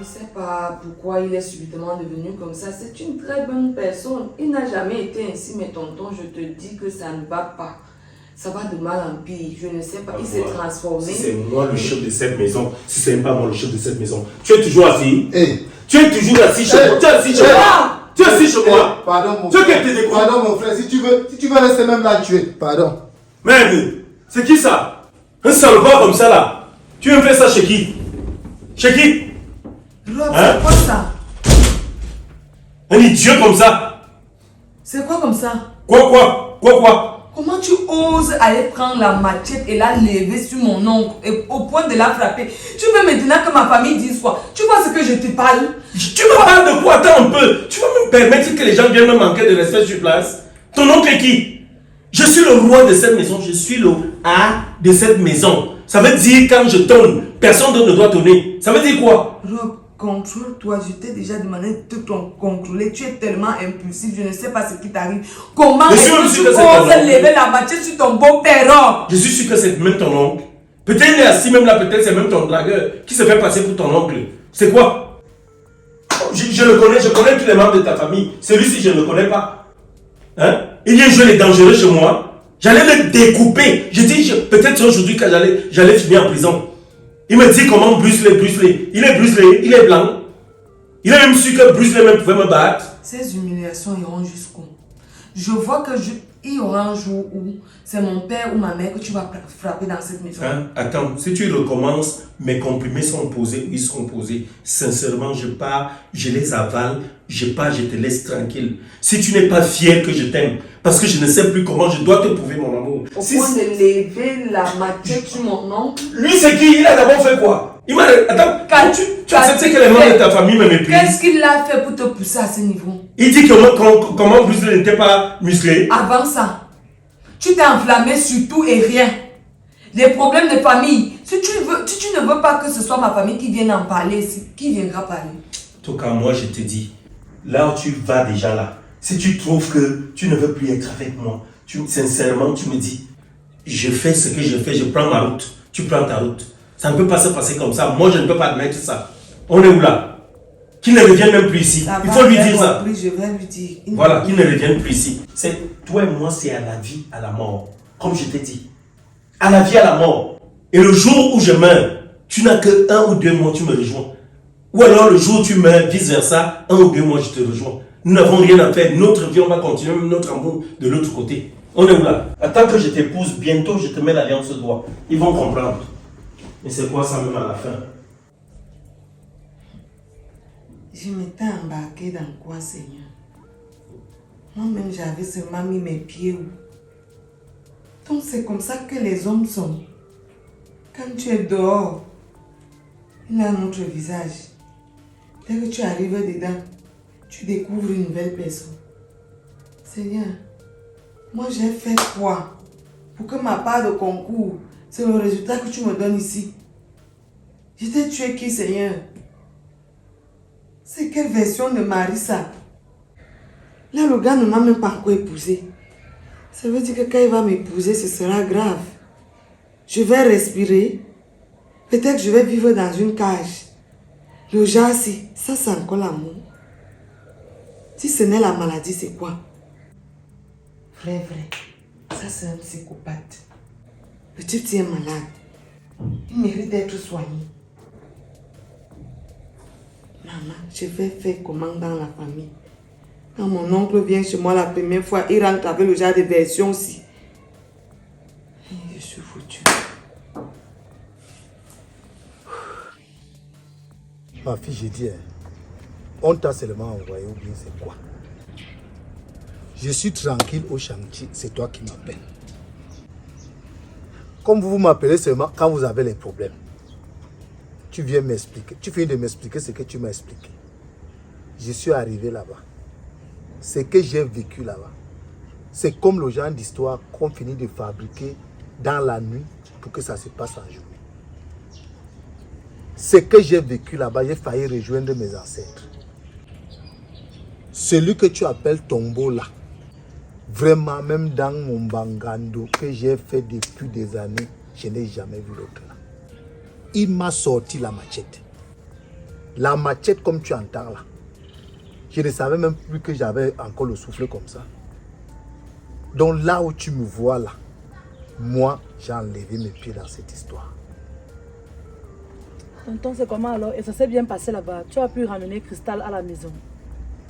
sais pas pourquoi il est subitement devenu comme ça. C'est une très bonne personne. Il n'a jamais été ainsi, mais tonton, je te dis que ça ne va pas. Ça va de mal en pire. Je ne sais pas. Il s'est transformé. Si c'est moi le chef de cette maison, si c'est pas moi le chef de cette maison, tu es toujours assis. Tu es toujours assis chez moi. Tu es assis chez moi. Tu es assis chez moi. Pardon mon frère. Pardon mon frère. Si tu veux rester même là, tu es. Pardon. Merde. C'est qui ça? Un salopard comme ça là. Tu veux me faire ça chez qui? Chez qui? Rob, c'est quoi ça? Un idiot comme ça. C'est quoi comme ça? Quoi? Comment tu oses aller prendre la machette et la lever sur mon oncle et au point de la frapper? Tu veux maintenant que ma famille dise quoi? Tu vois ce que je te parle? Tu me parles de quoi? Attends un peu. Tu vas me permettre que les gens viennent me manquer de respect sur place? Ton oncle est qui? Je suis le roi de cette maison. Je suis le A de cette maison. Ça veut dire quand je tonne, personne d'autre ne doit tonner. Ça veut dire quoi? Rob, contrôle-toi. Je t'ai déjà demandé de te contrôler. Tu es tellement impulsif. Je ne sais pas ce qui t'arrive. Comment est-ce que tu oses lever la machette sur ton beau-père? Je suis sûr que c'est même ton oncle. Peut-être il est assis même là, peut-être c'est même ton dragueur qui se fait passer pour ton oncle. C'est quoi? Je le connais, je connais tous les membres de ta famille. Celui-ci, je ne le connais pas. Hein? Il vient jouer les dangereux chez moi. J'allais le découper. Je dis, peut-être aujourd'hui que j'allais finir en prison. Il me dit comment Bruce Lee. Il est Bruce Lee, il est blanc. Il est même sûr que Bruce Lee même pouvait me battre. Ces humiliations iront jusqu'où? Je vois que il y aura un jour où c'est mon père ou ma mère que tu vas frapper dans cette maison. Hein? Attends, si tu recommences, mes comprimés sont posés, ils seront posés. Sincèrement, je pars, je les avale, je pars, je te laisse tranquille. Si tu n'es pas fier que je t'aime, parce que je ne sais plus comment je dois te prouver mon amour. Au point de lever la machette sur mon oncle. Lui, c'est qui? Il a d'abord fait quoi? Il m'a... Attends, tu acceptes que les membres de ta famille me méprisent? Qu'est-ce qu'il a fait pour te pousser à ce niveau? Il dit que comment Bruce Lee n'était pas musclé. Avant ça, tu t'es enflammé sur tout et rien. Les problèmes de famille. Si tu ne veux pas que ce soit ma famille qui vienne en parler, qui viendra parler? En tout cas, moi, je te dis, là où tu vas déjà là, si tu trouves que tu ne veux plus être avec moi, sincèrement, tu me dis, je fais ce que je fais, je prends ma route, tu prends ta route. Ça ne peut pas se passer comme ça. Moi, je ne peux pas admettre ça. On est où là? Qu'il ne revienne même plus ici. Il faut lui dire ça. Je vais lui dire. Voilà, qu'il ne revienne plus ici. Toi et moi, c'est à la vie, à la mort. Comme je t'ai dit. À la vie, à la mort. Et le jour où je meurs, tu n'as que 1 ou 2 mois, tu me rejoins. Ou alors le jour où tu meurs, vice versa, 1 ou 2 mois, je te rejoins. Nous n'avons rien à faire. Notre vie, on va continuer, même notre amour de l'autre côté. On est où là? Attends que je t'épouse, bientôt je te mets l'alliance au doigt. Ils vont comprendre. Mais c'est quoi ça même à la fin? Je m'étais embarqué dans quoi, Seigneur? Moi-même, j'avais seulement mis mes pieds où? Donc c'est comme ça que les hommes sont. Quand tu es dehors, il a un autre visage. Dès que tu arrives dedans, tu découvres une nouvelle personne. Seigneur, moi j'ai fait quoi pour que ma part de concours, c'est le résultat que tu me donnes ici? Je t'ai tué qui, Seigneur? C'est quelle version de mari ça? Là, le gars ne m'a même pas encore épousé. Ça veut dire que quand il va m'épouser, ce sera grave. Je vais respirer. Peut-être que je vais vivre dans une cage. Le genre, ça c'est encore l'amour. Si ce n'est la maladie, c'est quoi? Vrai. Ça c'est un psychopathe. Le type est malade. Il mérite d'être soigné. Maman, je vais faire comment dans la famille? Quand mon oncle vient chez moi la première fois, il rentre avec le genre de version aussi. Je suis foutu. Ma fille, j'ai dit, on t'a seulement envoyé ou bien c'est quoi? Je suis tranquille au chantier, c'est toi qui m'appelles. Comme vous m'appelez seulement quand vous avez les problèmes. Tu viens m'expliquer, tu viens de m'expliquer ce que tu m'as expliqué. Je suis arrivé là-bas. Ce que j'ai vécu là-bas, c'est comme le genre d'histoire qu'on finit de fabriquer dans la nuit pour que ça se passe en journée. Ce que j'ai vécu là-bas, j'ai failli rejoindre mes ancêtres. Celui que tu appelles Tombo là, vraiment même dans mon bangando que j'ai fait depuis des années, je n'ai jamais vu l'autre là. Il m'a sorti la machette. La machette comme tu entends là. Je ne savais même plus que j'avais encore le souffle comme ça. Donc là où tu me vois là, moi j'ai enlevé mes pieds dans cette histoire. Tonton, c'est comment alors? Et ça s'est bien passé là-bas. Tu as pu ramener Cristal à la maison.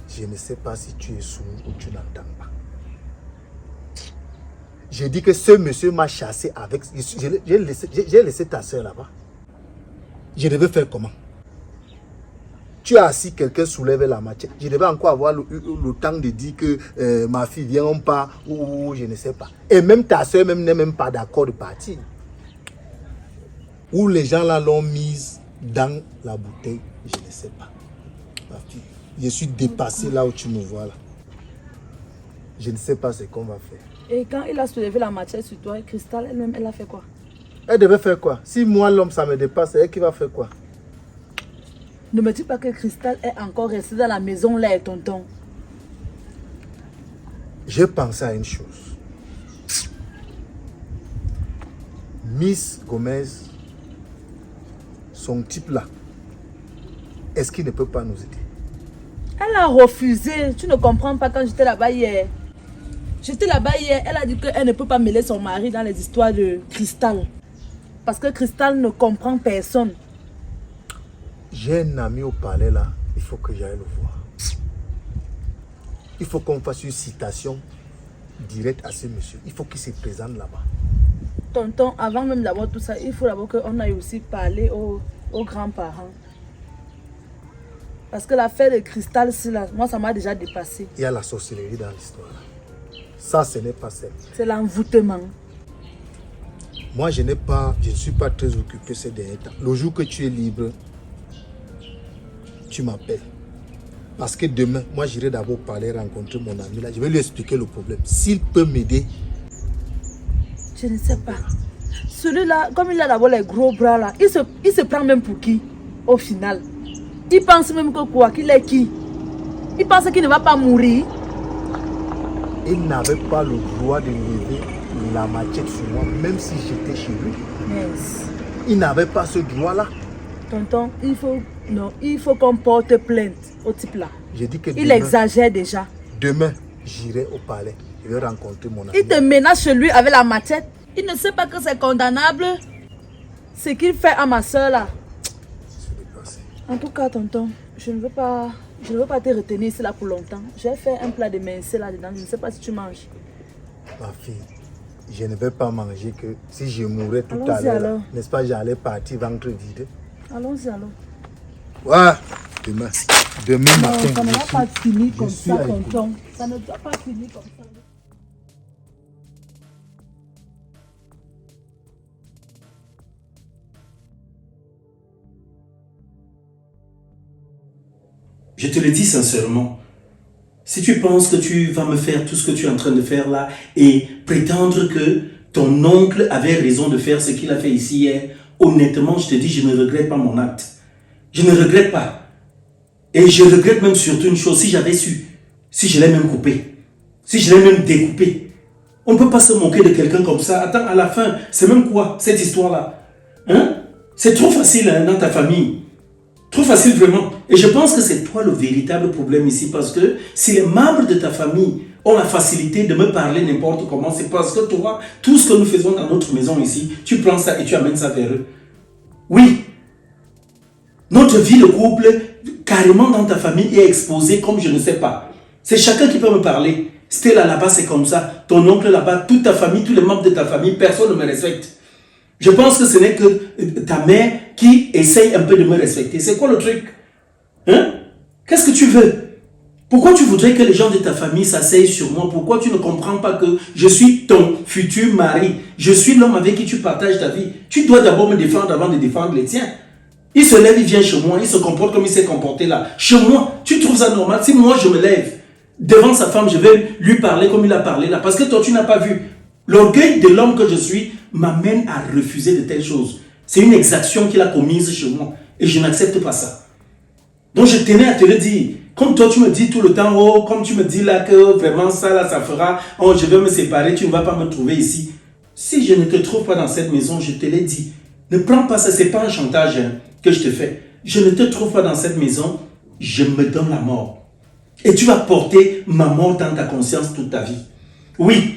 Je ne sais pas si tu es sourd ou tu n'entends pas. J'ai dit que ce monsieur m'a chassé avec... J'ai laissé ta soeur là-bas. Je devais faire comment? Tu as assis, quelqu'un soulève la machette. Je devais encore avoir le temps de dire que ma fille vient pas ou je ne sais pas. Et même ta soeur n'est même pas d'accord de partir. Où les gens là l'ont mise dans la bouteille, je ne sais pas. Ma fille, je suis dépassé là où tu me vois là. Je ne sais pas ce qu'on va faire. Et quand il a soulevé la machette sur toi, Cristal elle-même, elle a fait quoi? Elle devait faire quoi? Si moi l'homme ça me dépasse, c'est elle qui va faire quoi? Ne me dis pas que Cristal est encore restée dans la maison là, tonton. J'ai pensé à une chose. Miss Gomez, son type là, est-ce qu'il ne peut pas nous aider? Elle a refusé. Tu ne comprends pas quand j'étais là-bas hier. J'étais là-bas hier, elle a dit qu'elle ne peut pas mêler son mari dans les histoires de Cristal. Parce que Cristal ne comprend personne. J'ai un ami au palais là, il faut que j'aille le voir. Il faut qu'on fasse une citation directe à ce monsieur. Il faut qu'il se présente là-bas. Tonton, avant même d'avoir tout ça, il faut d'abord qu'on aille aussi parler aux grands-parents. Parce que l'affaire de Cristal, moi ça m'a déjà dépassé. Il y a la sorcellerie dans l'histoire. Ça, ce n'est pas simple. C'est l'envoûtement. Moi, je ne suis pas très occupé ces derniers temps. Le jour que tu es libre, tu m'appelles. Parce que demain, moi, j'irai d'abord parler, rencontrer mon ami là. Je vais lui expliquer le problème. S'il peut m'aider. Je ne sais pas. Celui-là, comme il a d'abord les gros bras là, il se prend même pour qui au final? Il pense même que quoi? Qu'il est qui? Il pense qu'il ne va pas mourir. Il n'avait pas le droit de lever la machette sur moi, même si j'étais chez lui. Yes. Il n'avait pas ce droit-là. Tonton, il faut qu'on porte plainte au type là. J'ai dit que il exagère déjà. Demain, j'irai au palais. Je vais rencontrer mon ami. Il te menace chez lui avec la machette. Il ne sait pas que c'est condamnable. Ce qu'il fait à ma soeur là. En tout cas, tonton, je ne veux pas te retenir ici là pour longtemps. Je vais faire un plat de mincé là-dedans. Je ne sais pas si tu manges. Ma fille, je ne vais pas manger que si je mourrais tout à l'heure. N'est-ce pas, j'allais partir ventre vide. Allons-y alors. Ouais, demain. Demain matin. Ça ne va pas finir comme ça, tonton. Ça ne doit pas finir comme ça. Je te le dis sincèrement, si tu penses que tu vas me faire tout ce que tu es en train de faire là et prétendre que ton oncle avait raison de faire ce qu'il a fait ici hier, honnêtement, je te dis, je ne regrette pas mon acte. Je ne regrette pas. Et je regrette même surtout une chose, si j'avais su, si je l'ai même coupé, si je l'ai même découpé. On ne peut pas se moquer de quelqu'un comme ça. Attends, à la fin, c'est même quoi cette histoire-là? Hein? C'est trop facile hein, dans ta famille. Trop facile vraiment. Et je pense que c'est toi le véritable problème ici parce que si les membres de ta famille ont la facilité de me parler n'importe comment, c'est parce que toi, tout ce que nous faisons dans notre maison ici, tu prends ça et tu amènes ça vers eux. Oui. Notre vie de couple, carrément dans ta famille, est exposée comme je ne sais pas. C'est chacun qui peut me parler. Stella là-bas, c'est comme ça. Ton oncle là-bas, toute ta famille, tous les membres de ta famille, personne ne me respecte. Je pense que ce n'est que ta mère qui essaye un peu de me respecter. C'est quoi le truc? Hein? Qu'est-ce que tu veux? Pourquoi tu voudrais que les gens de ta famille s'asseyent sur moi? Pourquoi tu ne comprends pas que je suis ton futur mari? Je suis l'homme avec qui tu partages ta vie. Tu dois d'abord me défendre avant de défendre les tiens. Il se lève, il vient chez moi, il se comporte comme il s'est comporté là. Chez moi, tu trouves ça normal? Si moi je me lève devant sa femme, je vais lui parler comme il a parlé là. Parce que toi, tu n'as pas vu. L'orgueil de l'homme que je suis m'amène à refuser de telles choses. C'est une exaction qu'il a commise chez moi. Et je n'accepte pas ça. Donc je tenais à te le dire. Comme toi tu me dis tout le temps, oh, comme tu me dis là que vraiment ça là, ça fera, oh je vais me séparer, tu ne vas pas me trouver ici. Si je ne te trouve pas dans cette maison, je te l'ai dit. Ne prends pas ça, ce n'est pas un chantage hein, que je te fais. je ne te trouve pas dans cette maison, je me donne la mort. Et tu vas porter ma mort dans ta conscience toute ta vie. Oui,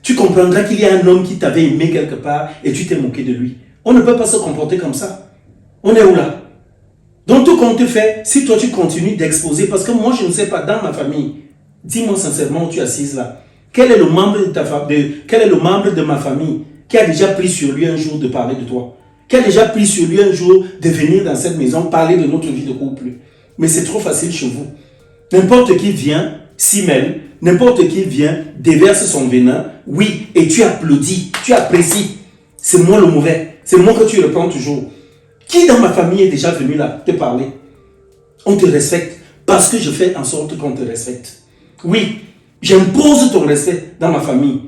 tu comprendras qu'il y a un homme qui t'avait aimé quelque part et tu t'es moqué de lui. On ne peut pas se comporter comme ça. On est où là? Donc tout compte fait, si toi tu continues d'exposer, parce que moi je ne sais pas, dans ma famille, dis-moi sincèrement où tu es assise là, quel est le membre de ma famille qui a déjà pris sur lui un jour de parler de toi? Qui a déjà pris sur lui un jour de venir dans cette maison parler de notre vie de couple? Mais c'est trop facile chez vous. N'importe qui vient, s'y mêle, n'importe qui vient, déverse son venin, oui, et tu applaudis, tu apprécies. C'est moi le mauvais, c'est moi que tu reprends toujours. Qui dans ma famille est déjà venu là te parler? On te respecte parce que je fais en sorte qu'on te respecte. Oui, j'impose ton respect dans ma famille.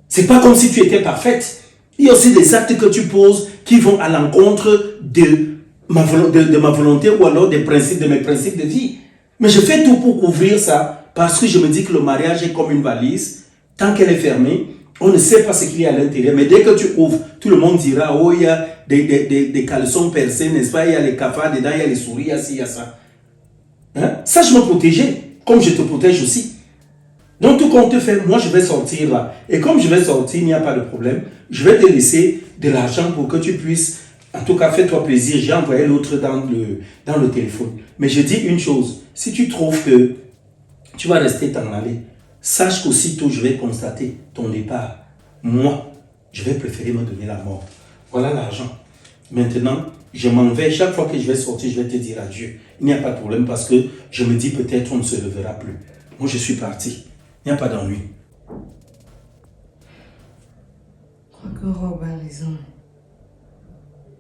C'est pas comme si tu étais parfaite. Il y a aussi des actes que tu poses qui vont à l'encontre de ma volonté ou alors de mes principes de vie. Mais je fais tout pour couvrir ça parce que je me dis que le mariage est comme une valise. Tant qu'elle est fermée, on ne sait pas ce qu'il y a à l'intérieur. Mais dès que tu ouvres, tout le monde dira, oh, il y a des caleçons percés, n'est-ce pas? Il y a les cafards dedans, il y a les souris, il y a ci, il y a ça. Hein? Sache me protéger, comme je te protège aussi. Donc tout compte fait, moi je vais sortir là. Et comme je vais sortir, il n'y a pas de problème. Je vais te laisser de l'argent pour que tu puisses, en tout cas, fais-toi plaisir. J'ai envoyé l'autre dans le téléphone. Mais je dis une chose, si tu trouves que tu vas rester t'en aller, sache qu'aussitôt je vais constater ton départ. Moi, je vais préférer me donner la mort. Voilà l'argent. Maintenant, je m'en vais. Chaque fois que je vais sortir, je vais te dire adieu. Il n'y a pas de problème parce que je me dis peut-être on ne se reverra plus. Moi, je suis parti. Il n'y a pas d'ennui. Je crois que Rob a raison.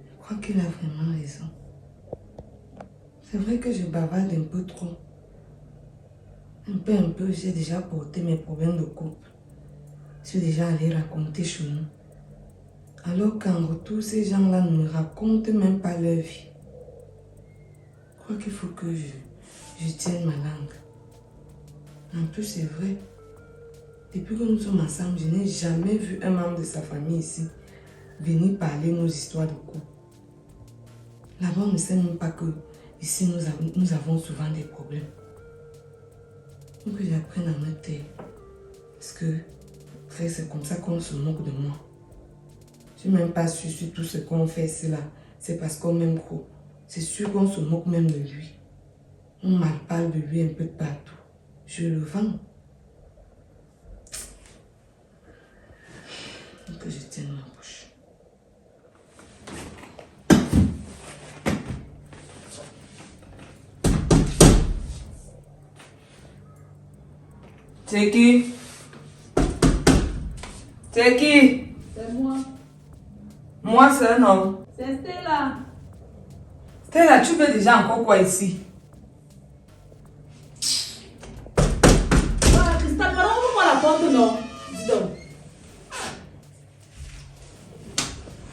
Je crois qu'il a vraiment raison. C'est vrai que je bavarde un peu trop. Un peu, j'ai déjà porté mes problèmes de couple. Je suis déjà allée raconter chez nous. Alors qu'en retour, ces gens-là ne me racontent même pas leur vie. Je crois qu'il faut que je tienne ma langue. En plus, c'est vrai. Depuis que nous sommes ensemble, je n'ai jamais vu un membre de sa famille ici venir parler nos histoires de couple. Là-bas, on ne sait même pas que ici, nous avons souvent des problèmes. Il faut que j'apprenne à me taire. Parce que, frère, c'est comme ça qu'on se moque de moi. Je n'ai même pas su sur tout ce qu'on fait ici là. C'est parce qu'on m'aime trop. C'est sûr qu'on se moque même de lui. On mal parle de lui un peu de partout. Je le vends. Il faut que je tienne ma bouche. C'est qui? C'est qui? C'est moi. Moi, c'est un homme. C'est Stella. Stella, tu veux déjà encore quoi ici? Ah, Christelle, pardon, ouvre-moi la porte, non? Dis donc.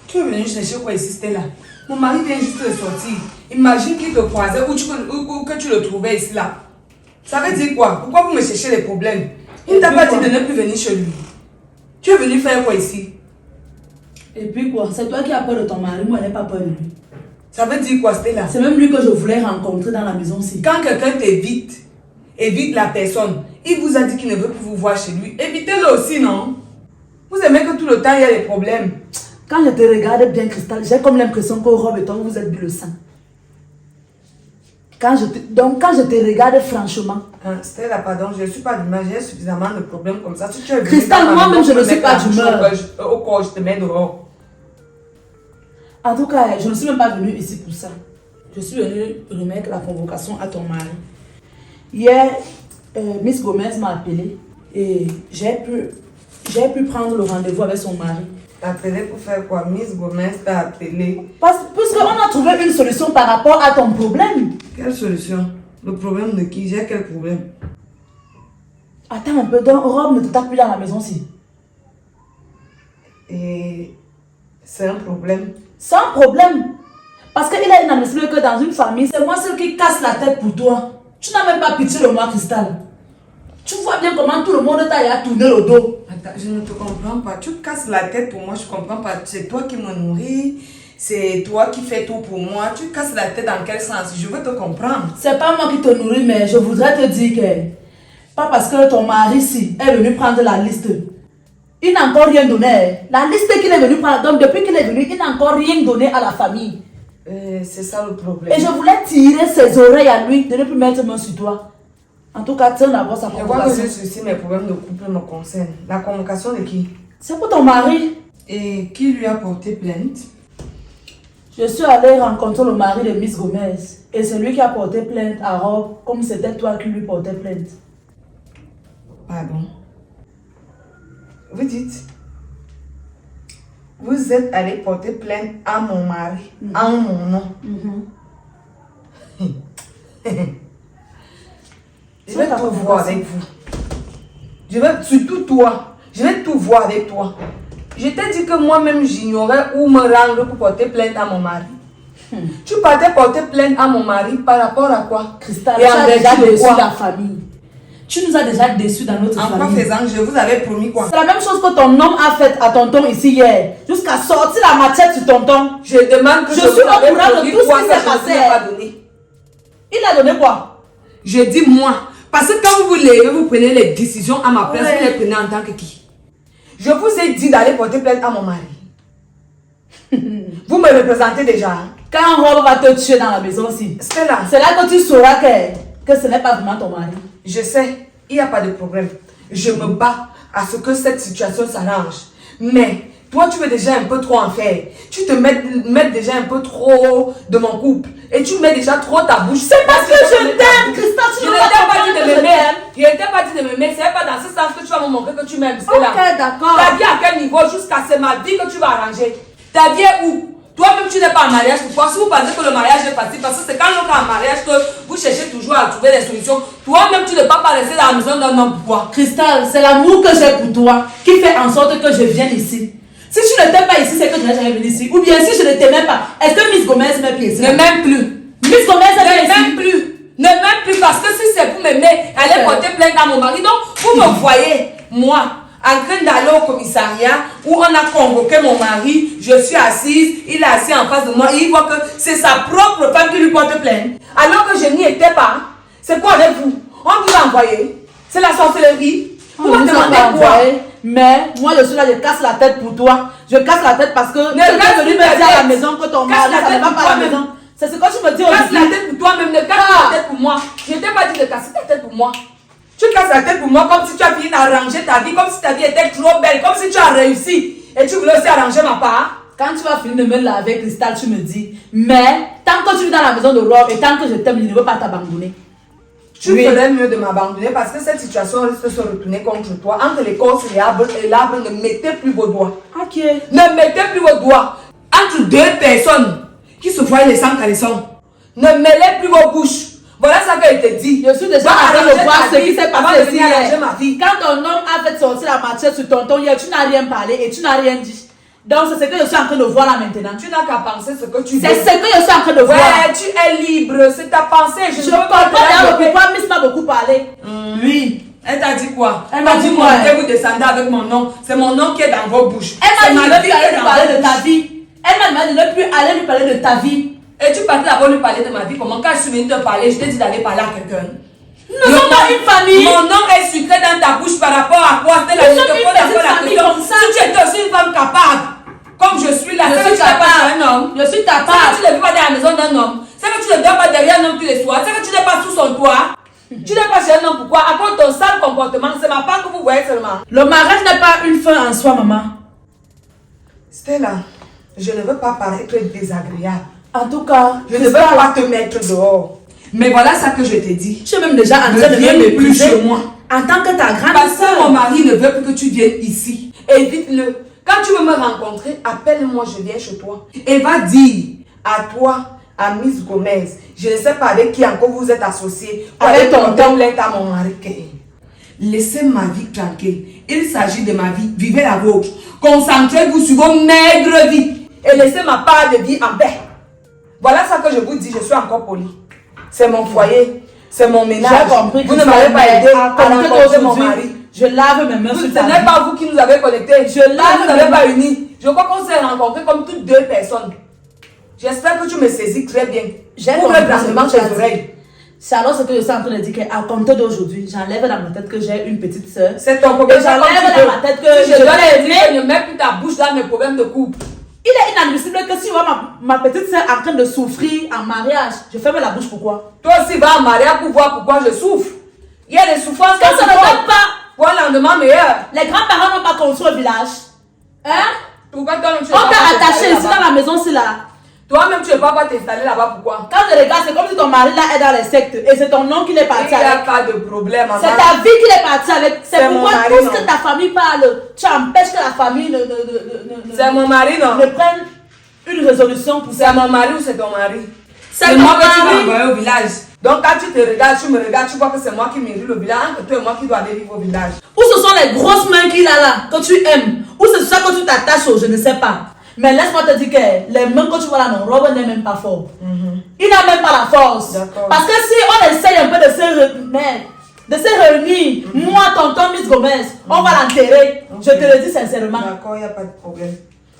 Tu es venu chercher quoi ici, Stella? Mon mari vient juste de sortir. Imagine qu'il te croisait ou que tu le trouvais ici là. Ça veut dire quoi? Pourquoi vous me cherchez les problèmes? Il ne t'a pas dit de ne plus venir chez lui. Tu es venu faire quoi ici? Et puis quoi? C'est toi qui as peur de ton mari, moi, elle n'a pas peur de lui. Ça veut dire quoi, Stella? C'est même lui que je voulais rencontrer dans la maison-ci. Quand quelqu'un t'évite, évite la personne. Il vous a dit qu'il ne veut plus vous voir chez lui. Évitez-le aussi, non? Vous aimez que tout le temps il y a des problèmes. Quand je te regarde bien, Christelle, j'ai comme l'impression que Rob et toi, vous êtes bu le sang. Donc, quand je te regarde franchement. Stella, pardon, je ne suis pas d'humeur, j'ai suffisamment de problèmes comme ça. Si tu es venu Christelle, moi-même, je ne suis pas d'humeur. Au corps, je te mets dehors. En tout cas, je ne suis même pas venue ici pour ça. Je suis venue remettre la convocation à ton mari. Hier, Miss Gomez m'a appelé et j'ai pu prendre le rendez-vous avec son mari. T'as appelé pour faire quoi? Miss Gomez t'a appelé. Puisqu'on a trouvé une solution par rapport à ton problème. Quelle solution? Le problème de qui? J'ai quel problème? Attends un peu, donc Rob ne te tape plus dans la maison-ci. Et c'est un problème. C'est un problème. Parce qu'il a une amitié que dans une famille, c'est moi seul qui casse la tête pour toi. Tu n'as même pas pitié de moi, Christelle. Tu vois bien comment tout le monde t'a tourné le dos. Attends, je ne te comprends pas. Tu casses la tête pour moi, je ne comprends pas. C'est toi qui me nourris. c'est toi qui fais tout pour moi. Tu casses la tête dans quel sens? Je veux te comprendre. C'est pas moi qui te nourris, mais je voudrais te dire que pas parce que ton mari ici est venu prendre la liste, il n'a encore rien donné. La liste qu'il est venu prendre, donc depuis qu'il est venu, il n'a encore rien donné à la famille. C'est ça le problème. Et je voulais tirer ses oreilles à lui de ne plus mettre main sur toi. En tout cas, tiens d'abord sa Je vois que convocation. ceci, mes problèmes de couple me concernent. La convocation de qui? C'est pour ton mari. Et qui lui a porté plainte? Je suis allée rencontrer le mari de Miss Gomez. Et c'est lui qui a porté plainte à Rob, comme c'était toi qui lui portais plainte. Pardon. Vous dites, vous êtes allé porter plainte à mon mari, en mon nom. Je vais tout voir avec vous. Je vais, surtout toi, je vais tout voir avec toi. Je t'ai dit que moi-même j'ignorais où me rendre pour porter plainte à mon mari. Tu partais porter plainte à mon mari par rapport à quoi? Cristal, Et tu as déjà de déçu quoi? la famille. Tu nous as déjà déçus dans notre En quoi famille. faisant, je vous avais promis quoi? C'est la même chose que ton homme a fait à tonton ici hier. Jusqu'à sortir la machette sur tonton. Je demande que Je je suis vous avais au courant de promis tout ce quoi qui que s'est je ne vous ai passé. pas donné. Il a donné quoi? Je dis moi. Parce que quand vous vous levez, vous prenez les décisions à ma place, Ouais. vous les prenez en tant que qui? Je vous ai dit d'aller porter plainte à mon mari. Vous me représentez déjà. Hein? Quand Rob va te tuer dans la maison aussi, Stella, c'est là que tu sauras que ce n'est pas vraiment ton mari. je sais, il n'y a pas de problème. Je me bats à ce que cette situation s'arrange. Mais toi, tu veux déjà un peu trop en faire. Tu te mets déjà un peu trop de mon couple. Et tu mets déjà trop ta bouche. C'est parce que je t'aime, Christa. Je ne t'ai pas dit de m'aimer. Je ne t'ai pas dit de m'aimer. C'est pas dans ce sens que tu vas me montrer que tu m'aimes. Stella. Ok, d'accord. Ta vie à quel niveau? Jusqu'à c'est ma vie que tu vas arranger. Ta vie est où? Toi-même, tu n'es pas en mariage. Pourquoi? Si vous pensez que le mariage est facile, parce que c'est quand on est en mariage que vous cherchez toujours à trouver des solutions. Toi-même, tu ne peux pas rester dans la maison d'un homme. Pourquoi? Cristal, c'est l'amour que j'ai pour toi qui fait en sorte que je vienne ici. Si tu ne t'aimes pas ici, c'est que je n'ai jamais venu ici. Ou bien si je ne t'aimais pas, est-ce que Miss Gomez m'aime ici? Ne m'aime plus. Miss Gomez Ne est ici. m'aime plus. Ne m'aime plus parce que si c'est pour m'aimer, elle est porter plainte à mon mari. Donc, vous me voyez, moi, en train d'aller au commissariat où on a convoqué mon mari, je suis assise, il est assis en face de moi et il voit que c'est sa propre femme qui lui porte plainte. Alors que je n'y étais pas. C'est quoi avec vous? On vous a envoyé. C'est la sorcellerie. Vous me demandez quoi? Mais moi je suis là, je casse la tête pour toi. Je casse la tête parce que tu es venu me dire à la maison que ton mari ne va pas à la maison. C'est ce que tu me dis Casse la aujourd'hui. tête pour toi-même, ne casse la tête pour moi. Je ne t'ai pas dit de casser ta tête pour moi. Tu casses la tête pour moi comme si tu as fini d'arranger ta vie, comme si ta vie était trop belle, comme si tu as réussi. Et tu voulais aussi arranger ma part. Quand tu vas finir de me laver, Cristal, tu me dis. Mais tant que tu vis dans la maison de Rob et tant que je t'aime, je ne veux pas t'abandonner. Tu ferais mieux de m'abandonner parce que cette situation risque de se retourner contre toi. Entre l'écorce et l'arbre, ne mettez plus vos doigts. Ok. Ne mettez plus vos doigts. Entre deux personnes qui se voient les sangs caleçons, ne mêlez plus vos bouches. Voilà ça que je te dis. Je suis déjà en train de voir ce qui s'est avant passé de ici venir arranger hier. ma vie. Quand ton homme a fait sortir la machette sur tonton hier, tu n'as rien parlé et tu n'as rien dit. Donc c'est ce que je suis en train de voir là maintenant. Tu n'as qu'à penser ce que tu veux. C'est ce que je suis en train de voir. Ouais, tu es libre, c'est ta pensée. Je ne comprends pas d'ailleurs pourquoi Miss m'a beaucoup parlé. Oui. Elle t'a dit quoi? Elle m'a dit quoi? quoi? Vous descendez avec mon nom. C'est mon nom qui est dans vos bouches. Elle m'a dit de ne plus qui est aller lui dans parler vos de ta bouches. vie. Elle m'a demandé de ne plus aller lui parler de ta vie. Et tu partais d'abord lui parler de ma vie. Comment? Quand je suis venue te parler, je t'ai dit d'aller parler à quelqu'un. Nous sommes pas une famille. Mon nom est sucré dans ta bouche par rapport à quoi? C'était Nous sommes une petite famille comme ça. Si tu étais aussi une femme capable, comme je suis là, Je c'est que suis tu n'es pas capable. chez un homme. Je suis C'est que capable. tu ne vis pas dans la maison d'un homme. C'est que tu ne dors pas derrière un homme tous les soirs. C'est que tu n'es pas sous son toit. Tu n'es pas chez un homme. Pourquoi? À cause de ton sale comportement. C'est ma part que vous voyez seulement. Le mariage n'est pas une fin en soi, maman. Stella, je ne veux pas paraître désagréable. En tout cas, Je ne veux pas te mettre dehors. Mais voilà ça que je t'ai dit. tu es même déjà en train de Ne viens me plus mépriser chez moi. en tant que ta grande Parce que sœur. mon mari ne veut plus que tu viennes ici. Évite-le. Quand tu veux me rencontrer, appelle-moi, je viens chez toi. Et va dire à toi, à Miss Gomez, je ne sais pas avec qui encore vous êtes associés, Avec ton ton plainte à mon mari. Laissez ma vie tranquille. Il s'agit de ma vie. Vivez la vôtre. Concentrez-vous sur vos maigres vies. Et laissez ma part de vie en paix. Voilà ça que je vous dis, je suis encore polie. C'est mon foyer, c'est mon ménage. J'ai compris que Vous ne m'avez pas aidé à rencontrer mon aujourd'hui, mari. je lave mes mains Ce sur ta n'est vie. pas vous qui nous avez connectés. Je lave vous n'avez mes pas mains. unis. Je crois qu'on s'est rencontrés comme toutes deux personnes. J'espère que tu me saisis très bien. J'ai Ouvre compris grandement ce que tu tes as oreilles. dit. C'est alors ce que je suis en train de dire qu'à compter d'aujourd'hui, j'enlève dans ma tête que j'ai une petite soeur. C'est ton problème. Et j'enlève Quand tu dans ma tête que veux. Si je je dois vais te dire que ne mets plus ta bouche dans mes problèmes de couple. Il est inadmissible que si je vois ma petite soeur en train de souffrir en mariage, je ferme la bouche. Pourquoi? Toi aussi, va en mariage pour voir pourquoi je souffre. Il y a des souffrances Quand ça ne donne pas, pour un lendemain meilleur. les grands-parents n'ont pas construit le village. Hein? Pourquoi toi tu On t'a attaché ici dans la maison, c'est là. Toi-même, tu ne vas pas t'installer là-bas. Pourquoi? Quand je regarde, c'est comme si ton mari là est dans les sectes et c'est ton nom qui est parti Il n'y a avec. pas de problème, maman. C'est ta vie qui est partie avec. C'est C'est mon pourquoi mari, tout ce non. que ta famille parle, tu empêches que la famille ne C'est mon mari, non? prenne une résolution pour C'est ça. mon mari ou c'est ton mari? C'est C'est ton moi que tu mari. vas envoyer au village. Donc quand tu te regardes, tu me regardes, tu vois que c'est moi qui mérite le village, que toi et moi qui dois aller vivre au village. Ou ce sont les grosses mains qu'il a là, que tu aimes. Ou c'est ça que tu t'attaches au, je ne sais pas. Mais laisse-moi te dire que les mains que tu vois là, non, Robert n'est même pas fort. Il n'a même pas la force. D'accord. Parce que si on essaye un peu de se réunir, moi, tonton Miss Gomez, on va l'enterrer. Je te le dis sincèrement. D'accord, il n'y a pas de problème.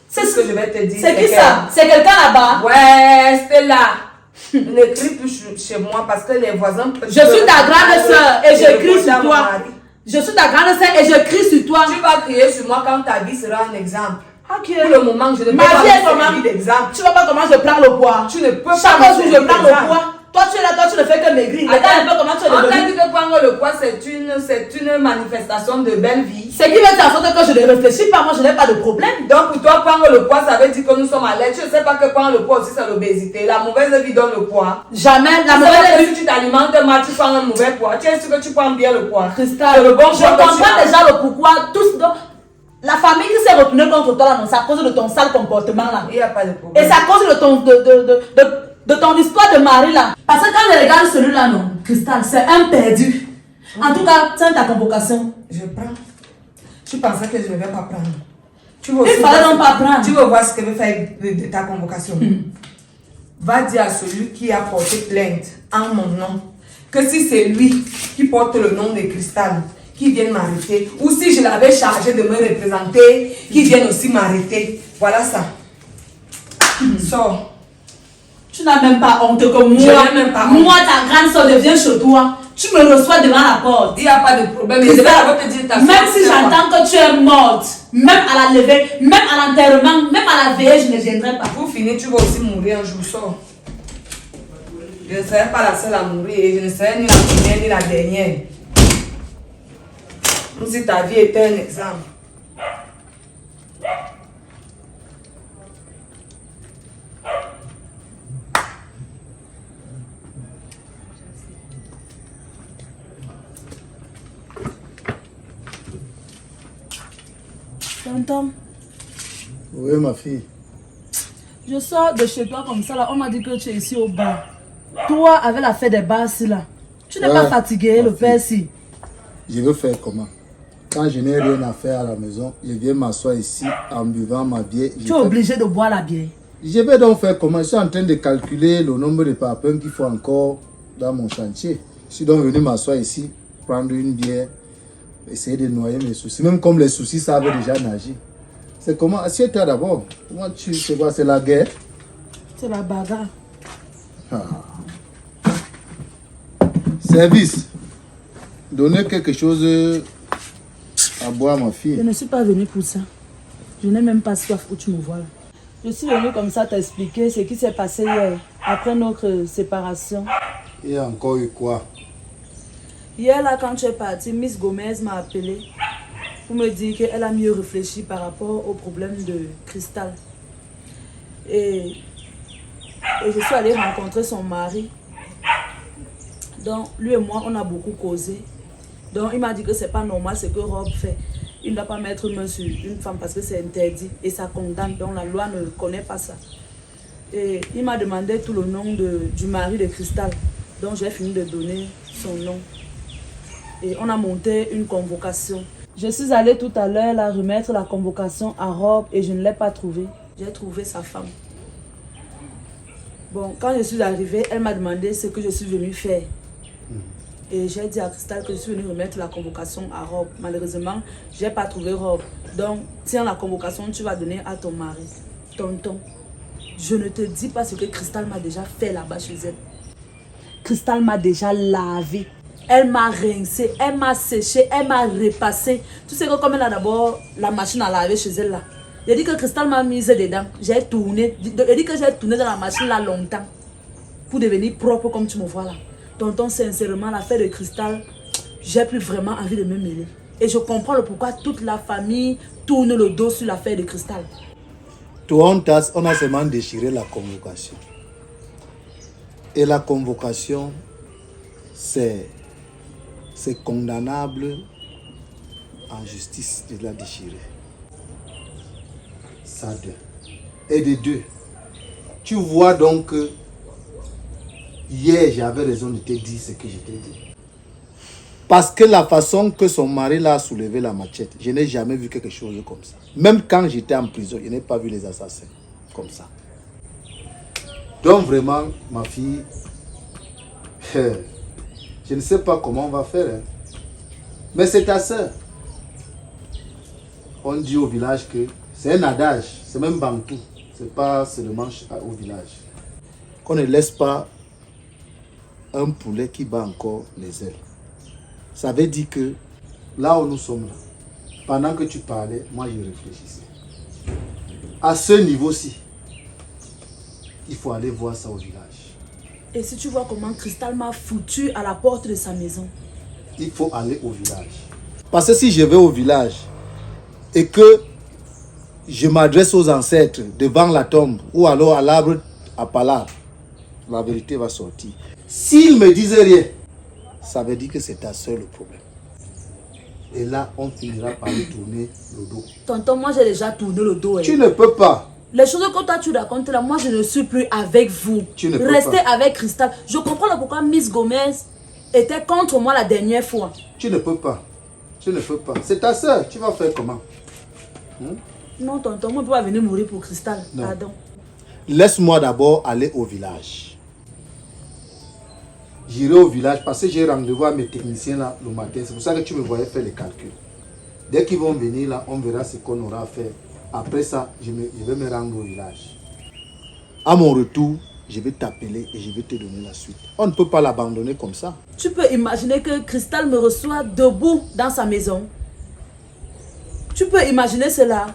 C'est ce que je vais te dire. C'est qui que- ça? C'est quelqu'un là-bas? Ouais, Stella. Ne crie plus chez moi parce que les voisins... Je suis ta grande soeur et je crie sur toi. Mari. Je suis ta grande soeur et je crie sur toi. Tu vas crier sur moi quand ta vie sera un exemple. Ok. Pour le moment, je ne peux Ma pas vie est vous comment? servir d'exemple. Tu vois pas comment je prends le poids. Tu ne peux pas Chaque me fois que je servir prends le d'exemple. poids, toi tu es là, toi tu ne fais que maigrir. Regarde un peu comment tu es On t'a devenu. dit que prendre le poids, c'est une manifestation de belle vie. Ce qui veut dire en sorte que je ne réfléchis pas, moi je n'ai pas de problème. Donc pour toi, prendre le poids, ça veut dire que nous sommes à l'aise. Tu ne sais pas que prendre le poids aussi, c'est l'obésité. La mauvaise vie donne le poids. Jamais. La Tu sais pas mauvaise que vie. si tu t'alimentes mal, tu prends un mauvais poids. Tu es sûr que tu prends bien le poids. Cristal, C'est le bon je poids que tu comprends as. déjà le pourquoi. Tous, donc, la famille qui s'est retournée contre toi là, non, c'est à cause de ton sale comportement là. Il n'y a pas de Et problème. c'est à cause de ton histoire de mari là. Parce que quand je regarde celui-là, non, Cristal, c'est un perdu. En tout cas, tiens ta convocation. Je prends. Tu pensais que je ne vais pas prendre. Tu veux Il aussi fallait voir donc ce- pas prendre. Tu veux voir ce que veut faire de ta convocation. Va dire à celui qui a porté plainte en mon nom que si c'est lui qui porte le nom de Cristal, qui vienne m'arrêter, ou si je l'avais chargé de me représenter, qui vienne aussi m'arrêter. Voilà ça. Sors. Tu n'as même pas honte que moi, Je n'ai même pas honte. moi ta grande soeur devient chez toi. Tu me reçois devant la porte. Il n'y a pas de problème. Cristal, Je vais d'abord te dire ta même soeur, si c'est quoi. j'entends que tu es morte, même à la levée, même à l'enterrement, même à la veillée, je ne viendrai pas. Pour finir, tu vas aussi mourir un jour. Sors. Je ne serai pas la seule à mourir et je ne serai ni la première ni la dernière. Comme si ta vie était un exemple. Tonton, Oui, ma fille. je sors de chez toi comme ça là, on m'a dit que tu es ici au bar. Toi, avec la fête des bars ici là, tu n'es pas Ouais, fatigué, ma le père si. Je veux faire comment? Quand je n'ai rien à faire à la maison, je viens m'asseoir ici en buvant ma bière. Tu es obligé de boire la bière. Je vais donc faire comment? Je suis en train de calculer le nombre de parpaings qu'il faut encore dans mon chantier. Je suis donc venu m'asseoir ici, prendre une bière, essayer de noyer mes soucis. Même comme les soucis savent déjà nager. C'est comment? Assieds-toi d'abord. Comment tu sais quoi? C'est la guerre. C'est la bagarre. Service. Donner quelque chose à boire, ma Je fille. ne suis pas venue pour ça. Je n'ai même pas soif où tu me vois là. Je suis venue comme ça t'expliquer ce qui s'est passé hier, après notre séparation. Et encore eu quoi? Hier là, quand tu es parti, Miss Gomez m'a appelé pour me dire qu'elle a mieux réfléchi par rapport au problème de Cristal. Et je suis allée rencontrer son mari. Donc, lui et moi, on a beaucoup causé. Donc, il m'a dit que c'est pas normal ce que Rob fait. Il ne doit pas mettre main sur une femme parce que c'est interdit et ça condamne. Donc, la loi ne connaît pas ça. Et il m'a demandé tout le nom du mari de Cristal. Donc, j'ai fini de donner son nom. Et on a monté une convocation. Je suis allée tout à l'heure là remettre la convocation à Rob et je ne l'ai pas trouvée. J'ai trouvé sa femme. Bon, quand je suis arrivée, elle m'a demandé ce que je suis venue faire. Et j'ai dit à Cristal que je suis venue remettre la convocation à Rob. Malheureusement, je n'ai pas trouvé Rob. Donc, tiens la convocation, tu vas donner à ton mari. Tonton. Je ne te dis pas ce que Cristal m'a déjà fait là-bas chez elle. Cristal m'a déjà lavé. Elle m'a rincé, elle m'a séché, elle m'a repassé. Tu sais que comme elle a d'abord la machine à laver chez elle là. J'ai dit que Cristal m'a mise dedans. J'ai tourné. J'ai dit que j'ai tourné dans la machine là longtemps. Pour devenir propre comme tu me vois là. Tonton, sincèrement, l'affaire de Cristal, j'ai plus vraiment envie de me mêler. Et je comprends le pourquoi toute la famille tourne le dos sur l'affaire de Cristal. Toi, on a seulement déchiré la convocation. Et la convocation, c'est condamnable en justice de la déchirer. Ça deux. Et de deux, tu vois donc que hier, j'avais raison de te dire ce que je t'ai dit. Parce que la façon que son mari l'a soulevé la machette, je n'ai jamais vu quelque chose comme ça. Même quand j'étais en prison, je n'ai pas vu les assassins comme ça. Donc vraiment, ma fille, je ne sais pas comment on va faire. Hein. Mais c'est ta soeur. On dit au village que c'est un adage, c'est même bantou. C'est pas seulement au village. Qu'on ne laisse pas un poulet qui bat encore les ailes. Ça veut dire que là où nous sommes là, pendant que tu parlais, moi je réfléchissais. À ce niveau-ci, il faut aller voir ça au village. Et si tu vois comment Cristal m'a foutu à la porte de sa maison? Il faut aller au village. Parce que si je vais au village et que je m'adresse aux ancêtres devant la tombe ou alors à l'arbre à palabre, la vérité va sortir. S'ils ne me disent rien, ça veut dire que c'est ta soeur le problème. Et là, on finira par lui tourner le dos. Tonton, moi j'ai déjà tourné le dos. Tu ne peux pas. Les choses que toi tu racontes là, moi je ne suis plus avec vous. Tu ne peux Restez pas. avec Cristal. Je comprends le pourquoi Miss Gomez était contre moi la dernière fois. Tu ne peux pas. Tu ne peux pas. C'est ta soeur. Tu vas faire comment? Non, tonton, moi je ne peux pas venir mourir pour Cristal. Non. Pardon. Laisse-moi d'abord aller au village. J'irai au village parce que j'ai rendez-vous à mes techniciens là le matin. C'est pour ça que tu me voyais faire les calculs. Dès qu'ils vont venir là, on verra ce qu'on aura à faire. Après ça, je vais me rendre au village. À mon retour, je vais t'appeler et je vais te donner la suite. On ne peut pas l'abandonner comme ça. Tu peux imaginer que Cristal me reçoit debout dans sa maison. Tu peux imaginer cela.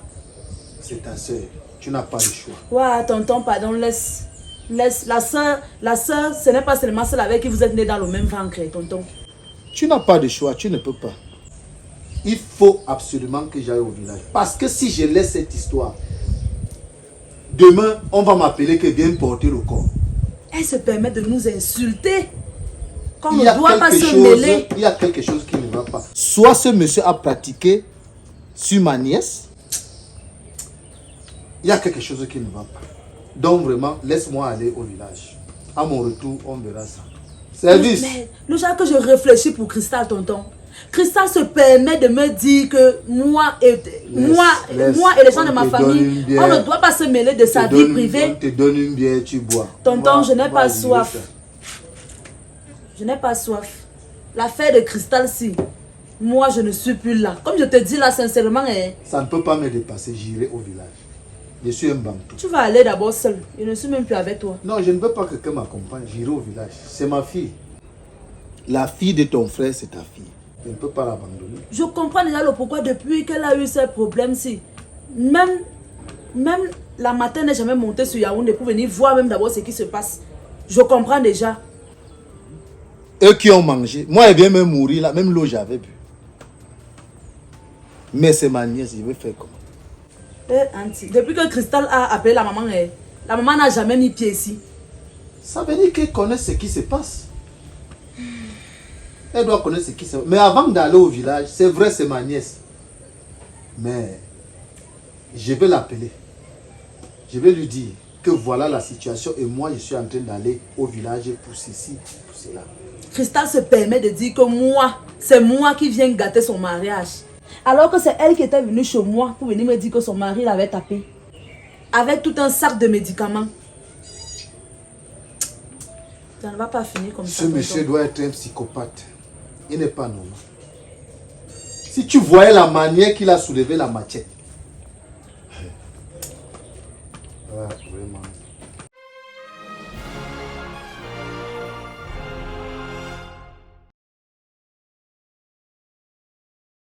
C'est ta soeur. Tu n'as pas le choix. Ouais, tonton, pardon, laisse. La soeur, ce n'est pas seulement celle avec qui vous êtes né dans le même ventre, tonton. Tu n'as pas de choix, tu ne peux pas. Il faut absolument que j'aille au village. Parce que si je laisse cette histoire, demain, on va m'appeler que viens porter le corps. Elle se permet de nous insulter. Qu'on ne doit pas se mêler. Il y a quelque chose qui ne va pas. Soit ce monsieur a pratiqué sur ma nièce, il y a quelque chose qui ne va pas. Donc vraiment, laisse-moi aller au village. À mon retour, on verra ça. Service. Mais le genre que je réfléchis pour Cristal, tonton. Cristal se permet de me dire que moi et les gens de ma famille, on ne doit pas se mêler de sa vie privée. On te donne une bière, tu bois. Tonton, je n'ai pas soif. Je n'ai pas soif. L'affaire de Cristal, si. Moi, je ne suis plus là. Comme je te dis là, sincèrement. Ça ne peut pas me dépasser. J'irai au village. Je suis un bantou. Tu vas aller d'abord seul. Je ne suis même plus avec toi. Non, je ne veux pas que quelqu'un m'accompagne. J'irai au village. C'est ma fille. La fille de ton frère, c'est ta fille. Je ne peux pas l'abandonner. Je comprends déjà le pourquoi depuis qu'elle a eu ces problèmes-ci. Même la matin n'est jamais montée sur Yaoundé pour venir voir même d'abord ce qui se passe. Je comprends déjà. Eux qui ont mangé. Moi, elle vient même mourir là. Même l'eau, j'avais bu. Mais c'est ma nièce. Je vais faire comment? Auntie, depuis que Cristal a appelé la maman n'a jamais mis pied ici. Ça veut dire qu'elle connaît ce qui se passe. Elle doit connaître ce qui se passe. Mais avant d'aller au village, c'est vrai, c'est ma nièce. Mais je vais l'appeler. Je vais lui dire que voilà la situation et moi, je suis en train d'aller au village pour ceci, pour cela. Cristal se permet de dire que moi, c'est moi qui viens gâter son mariage. Alors que c'est elle qui était venue chez moi pour venir me dire que son mari l'avait tapé. Avec tout un sac de médicaments. Ça ne va pas finir comme ça. Ce monsieur doit être un psychopathe. Il n'est pas normal. Si tu voyais la manière qu'il a soulevé la machette. Ouais, vraiment.